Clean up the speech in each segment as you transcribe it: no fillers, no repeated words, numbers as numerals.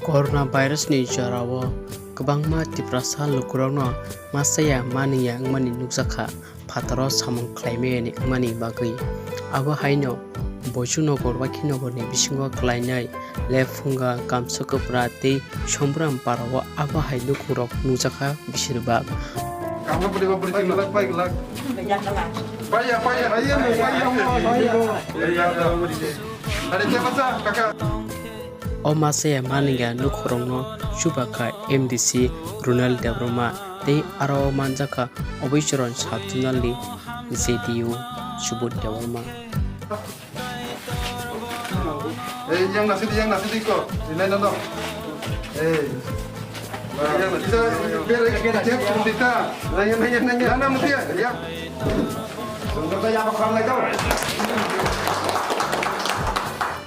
Corona virus ni jarawo kebangma tiprasa lukurangno masaya maniya ngmani nuksakha phataro samung khlaime ni ngmani bagui abo haino bojuno gorbaki nogorni bisingo khlainai lefunga kamsokopra tei sombram parawo abo hai lukurok nuksakha bisirba Kamu boleh beli tinggal baik lah. Bayar. Ada siapa sah kakak? Masaya maniga nukurongno subaka MDC Ronald Debroma tei aro manjaka obichoron sabtunali ZDU Subut Debroma. Yang nasi kok. Ini nonton. Kita biar cek kita. Nanya. Nana mesti ya. Untuk saya apa kamu lagi?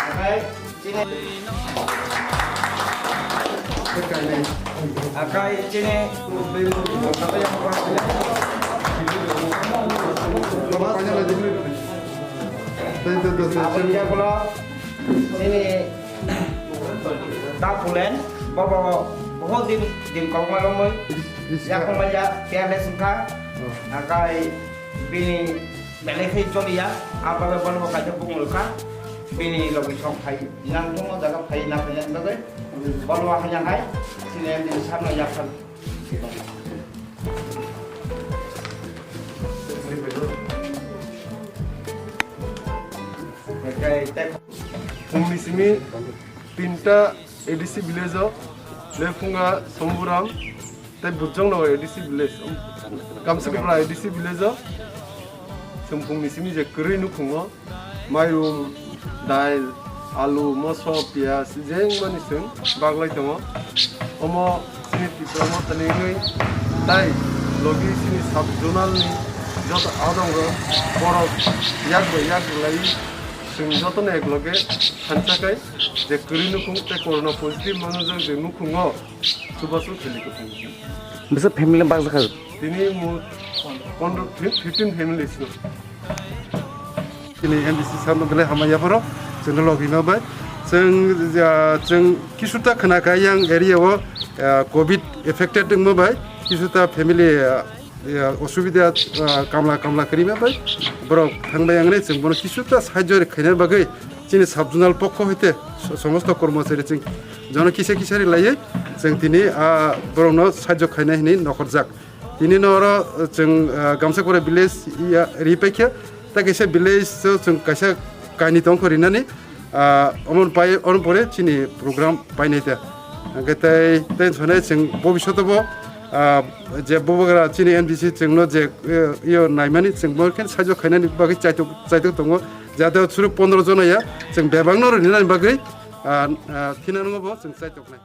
Oke, sini. Akai sini. Apa yang apa kamu? Bapaknya lagi. Apa dia kalau sini tak bulan, bawa बहुत दिन comma लमोy ya kongmaya pian lesungka akai bini belekhi choliya apa bolo ka jepung ulka bini logi sok khai nang tong jaga khai na phayan bagai bolo hanya hai sinen din samna yakhan akai tek Misimi tinta edisi village Lefunga Somburam, tapi bujang nawa edisi village. Kamsa kepala edisi village. Sempung misimi je kering nukungo, mayrum, dail, alu, moso, pias, jeng maniseng, baglai temo. Omo sini diploma teningai, dai logi sini subzonal ni, jatuh adong go, borok yak lagi. Joto na ekloge hansakai je kuri nukung te corona positive manujang je nukungo subasu kheli ko bisa family bang zakha tini mu 15 families no ini NDC sama bele hamaya paro jeng logi no bai jeng kisuta khana ka yang area wo covid affected mo bai kisuta family অসুবিধা কামলা Karima by বরং থাংবাই আংরে जों বনো কিছুটা সাহায্য খাইনার বাগৈ চিনি সাবজনাল পক্ষ হইতে সমস্ত কর্মচারী जों জন কিসারি লাইয়ে जों তিনি বরংনো সাহায্য খাইনাই হিনি নখর যাক তিনি নর जों গামসা করে ভিলেজ রিপাইখে তা কেসে ভিলেজ जों কাইসা কানি দং করিনানি অমন পরে চিনি প্রোগ্রাম পাইনাইতা গতাই তেন সনে जों ভবিষ্যতবো যে ববগরা চিনি NDC जोंनो जे इयो नायमानि जों बरकेन साजो खायनानि बागै चाइतो दङ जादा सुरु 15 जनाया जों बेबांनो रनिनानि बागै थिनानगबो जों चाइतो खाय